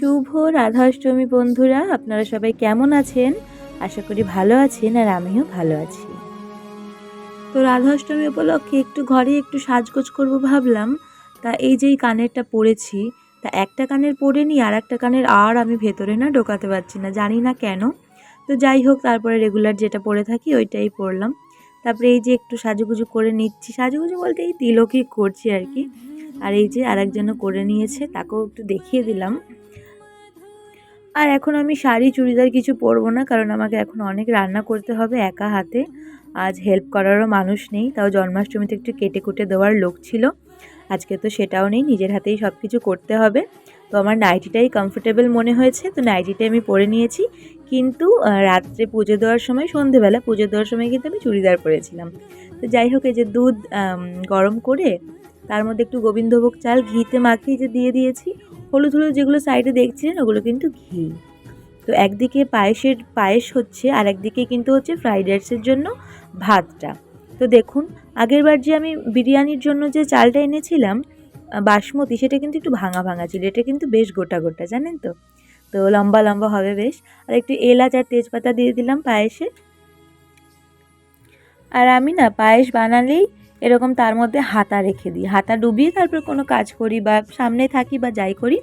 শুভ রাধাষ্টমী বন্ধুরা, আপনারা সবাই কেমন আছেন? আশা করি ভালো আছেন, আর আমিও ভালো আছি। তো রাধাষ্টমী উপলক্ষে একটু ঘরে একটু সাজগোজ করব ভাবলাম। তা এই যে কানেরটা পরেছি, তা একটা কানের পরে নিই, আর একটা কানের আর আমি ভেতরে না ঢোকাতে পারছি না, জানি না কেন। তো যাই হোক, তারপরে রেগুলার যেটা পরে থাকি ওইটাই পরলাম। তারপরে এই যে একটু সাজুগুজু করে নিচ্ছি, সাজুগুজু বলতে এই তিলকই করছি আর কি। আর এই যে আরেকজনও করে নিয়েছে, তাকেও একটু দেখিয়ে দিলাম। আর এখন আমি শাড়ি চুড়িদার কিছু পরবো না, কারণ আমাকে এখন অনেক রান্না করতে হবে একা হাতে। আজ হেল্প করারও মানুষ নেই, তাও জন্মাষ্টমীতে একটু কেটে কুটে দেওয়ার লোক ছিল, আজকে তো সেটাও নেই, নিজের হাতেই সব কিছু করতে হবে। তো আমার নাইটিটাই কমফোর্টেবল মনে হয়েছে, তো নাইটিটাই আমি পরে নিয়েছি। কিন্তু রাত্রে পুজো দেওয়ার সময়, সন্ধেবেলা পুজো দেওয়ার সময় কিন্তু আমি চুড়িদার পরেছিলাম। তো যাই হোক, এই যে দুধ গরম করে তার মধ্যে একটু গোবিন্দভোগ চাল ঘিতে মাখিয়ে যে দিয়ে দিয়েছি। হলুদ হলুদ যেগুলো সাইডে দেখছিলেন ওগুলো কিন্তু ঘি। তো একদিকে পায়েস হচ্ছে, আর একদিকে কিন্তু হচ্ছে ফ্রাইড রাইসের জন্য ভাতটা। তো দেখুন, আগের বার যে আমি বিরিয়ানির জন্য যে চালটা এনেছিলাম বাসমতি, সেটা কিন্তু একটু ভাঙা ভাঙা ছিল, এটা কিন্তু বেশ গোটা গোটা, জানেন তো। তো লম্বা লম্বা হবে বেশ। আর একটু এলাচ আর তেজপাতা দিয়ে দিলাম পায়েসে। আর আমি না পায়েস বানালেই এরকম তার মধ্যে হাতা রেখে দিই, হাতা ডুবিয়ে তারপর কোনো কাজ করি বা সামনে থাকি বা যাই করি,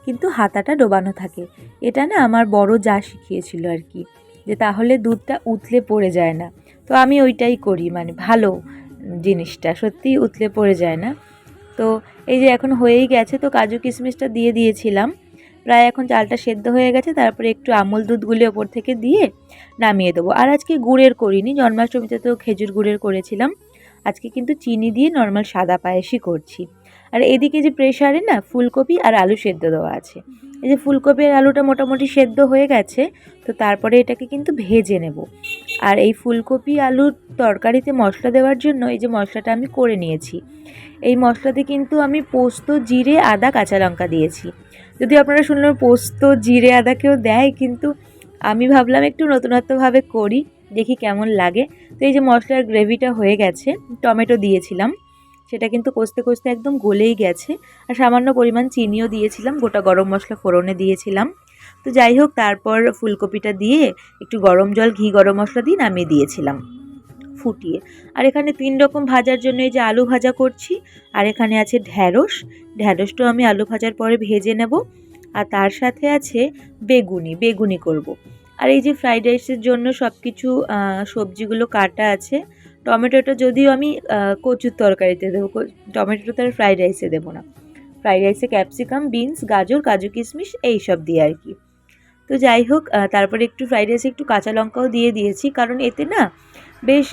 কিন্তু হাতাটা ডোবানো থাকে। এটা না আমার বড় যা শিখিয়েছিল আর কি, যে তাহলে দুধটা উতলে পড়ে যায় না। তো আমি ওইটাই করি, মানে ভালো জিনিসটা সত্যিই উতলে পড়ে যায় না। তো এই যে এখন হয়েই গেছে, তো কাজু কিশমিশটা দিয়ে দিয়েছিলাম, প্রায় এখন চালটা সেদ্ধ হয়ে গেছে। তারপরে একটু আমুল দুধ গুলে ওপর থেকে দিয়ে নামিয়ে দেবো। আর আজকে গুড়ের করিনি, জন্মাষ্টমীতে তো খেজুর গুড়ের করেছিলাম, আজকে কিন্তু চিনি দিয়ে নর্মাল সাদা পায়েসই করছি। আর এদিকে যে প্রেসারে না ফুলকপি আর আলু সেদ্ধ দেওয়া আছে, এই যে ফুলকপি আর আলুটা মোটামুটি সেদ্ধ হয়ে গেছে। তো তারপরে এটাকে কিন্তু ভেজে নেব। আর এই ফুলকপি আলুর তরকারিতে মশলা দেওয়ার জন্য এই যে মশলাটা আমি করে নিয়েছি। এই মশলাতে কিন্তু আমি পোস্ত, জিরে, আদা, কাঁচা লঙ্কা দিয়েছি। যদি আপনারা শুনলেন পোস্ত, জিরে, আদা কেউ দেয়, কিন্তু আমি ভাবলাম একটু নতুনত্বভাবে করি, দেখি কেমন লাগে। তো এই যে মশলার গ্রেভিটা হয়ে গেছে, টমেটো দিয়েছিলাম, সেটা কিন্তু কষতে কষতে একদম গলেই গেছে। আর সামান্য পরিমাণ চিনিও দিয়েছিলাম, গোটা গরম মশলা ফোড়নে দিয়েছিলাম। তো যাই হোক, তারপর ফুলকপিটা দিয়ে একটু গরম জল, ঘি, গরম মশলা দিয়ে নামিয়ে দিয়েছিলাম ফুটিয়ে। আর এখানে 3 রকম ভাজার জন্য এই যে আলু ভাজা করছি, আর এখানে আছে ঢ্যাঁড়সটাও আমি আলু ভাজার পরে ভেজে নেব। আর তার সাথে আছে বেগুনি করব। আর এই যে ফ্রাইড রাইসের জন্য সব কিছু সবজিগুলো কাটা আছে। টমেটোটা যদিও আমি কচুর তরকারিতে দেবো, টমেটোটা তো আর ফ্রাইড রাইসে দেবো না। ফ্রাইড রাইসে ক্যাপসিকাম, বিনস, গাজর, কাজু কিশমিশ এইসব দিয়ে আর কি। তো যাই হোক, তারপরে একটু ফ্রাইড রাইসে একটু কাঁচা লঙ্কাও দিয়ে দিয়েছি, কারণ এতে না বেশ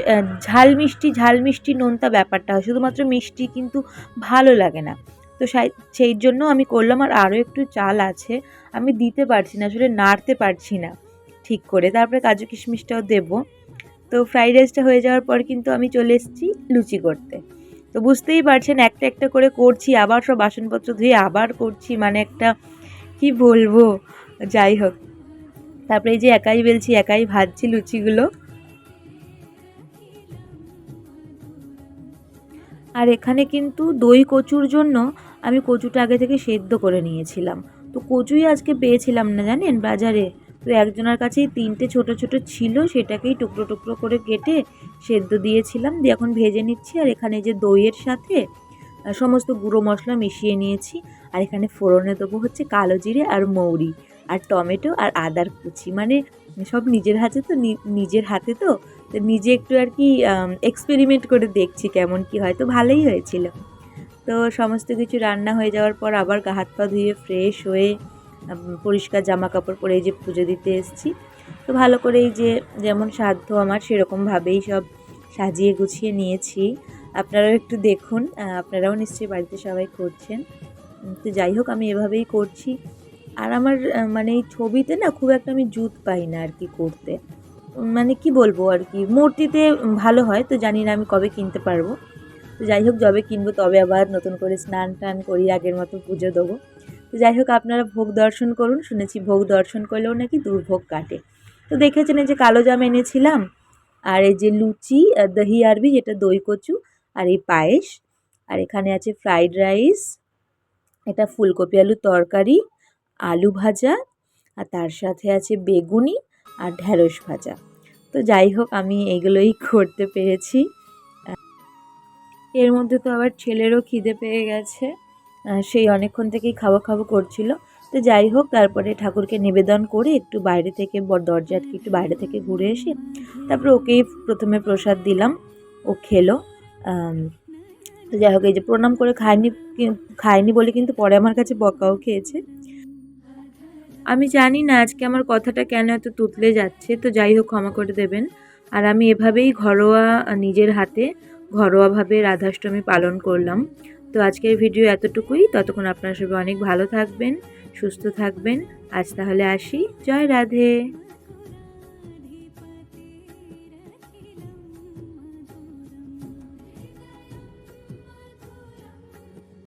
ঝাল মিষ্টি নোনতা ব্যাপারটা হয়, শুধুমাত্র মিষ্টি কিন্তু ভালো লাগে না। তো সেই জন্য আমি করলাম। আর আরও একটু চাল আছে, আমি দিতে পারছি না, আসলে নাড়তে পারছি না ঠিক করে। তারপরে কাজু কিশমিশটাও দেবো। তো ফ্রাইড রাইসটা হয়ে যাওয়ার পর কিন্তু আমি চলে এসেছি লুচি করতে। তো বুঝতেই পারছেন, একটা একটা করে করছি, আবার সব বাসনপত্র ধুয়ে আবার করছি, মানে একটা কি বলবো। যাই হোক, তারপরে এই যে একাই বেলছি, একাই ভাজছি লুচিগুলো। আর এখানে কিন্তু দই কচুর জন্য আমি কচুটা আগে থেকে সেদ্ধ করে নিয়েছিলাম। তো কচুই আজকে পেয়েছিলাম না, জানেন, বাজারে। তো একজনের কাছেই 3টে ছোট ছোট ছিল, সেটাকেই টুকরো টুকরো করে কেটে সেদ্ধ দিয়েছিলাম, দিয়ে এখন ভেজে নিচ্ছি। আর এখানে যে দইয়ের সাথে সমস্ত গুঁড়ো মশলা মিশিয়ে নিয়েছি। আর এখানে ফোড়নে দেবো হচ্ছে কালো জিরে আর মৌরি আর টমেটো আর আদার কুচি, মানে সব নিজের হাতে তো, তো নিজে একটু আর কি এক্সপেরিমেন্ট করে দেখছি কেমন কি হয়। তো ভালোই হয়েছিল। তো সমস্ত কিছু রান্না হয়ে যাওয়ার পর আবার গা হাত পা ধুয়ে ফ্রেশ হয়ে পরিষ্কার জামা কাপড় পরে এই যে পুজো দিতে এসেছি। তো ভালো করে এই যে যেমন সাধ্য আমার সেরকমভাবেই সব সাজিয়ে গুছিয়ে নিয়েছি। আপনারাও একটু দেখুন, আপনারাও নিশ্চয়ই বাড়িতে সবাই করছেন। তো যাই হোক, আমি এভাবেই করছি। আর আমার মানে এই ছবিতে না খুব একটা আমি জুত পাই না আর কি করতে, মানে কি বলবো আর কি, মূর্তিতে ভালো হয়। তো জানি না আমি কবে কিনতে পারবো। তো যাই হোক, যবে কিনবো তবে আবার নতুন করে স্নান টান করি, আগের মতো পুজো দেবো। তো যাই হোক, আপনারা ভোগ দর্শন করুন, শুনেছি ভোগ দর্শন করলেও নাকি দুর্ভোগ কাটে। তো দেখেছেন এই যে কালো জাম এনেছিলাম, আর এই যে লুচি, দহি আরবি যেটা দই কচু, আর এই পায়েস। আর এখানে আছে ফ্রাইড রাইস, এটা ফুলকপি আলুর তরকারি, আলু ভাজা, আর তার সাথে আছে বেগুনি আর ঢ্যাঁড়স ভাজা। তো যাই হোক, আমি এগুলোই করতে পেরেছি। এর মধ্যে তো আবার ছেলেরও খিদে পেয়ে গেছে, সেই অনেকক্ষণ থেকেই খাবো খাবো করছিল। তো যাই হোক, তারপরে ঠাকুরকে নিবেদন করে একটু বাইরে থেকে দরজা আটকে একটু বাইরে থেকে ঘুরে এসে তারপরে ওকেই প্রথমে প্রসাদ দিলাম, ও খেলো। তো যাই হোক, এই যে প্রণাম করে খায়নি বলে কিন্তু পরে আমার কাছে বকাও খেয়েছে। আমি জানি না আজকে আমার কথাটা কেন এত তুতলে যাচ্ছে, তো যাই হোক ক্ষমা করে দেবেন। আর আমি এভাবেই নিজের হাতে ঘরোয়াভাবে রাধাষ্টমী পালন করলাম। তো আজকের ভিডিও এতটুকুই। ততক্ষণ আপনারা সবাই অনেক ভালো থাকবেন, সুস্থ থাকবেন। আজ তাহলে আসি। জয় রাধে।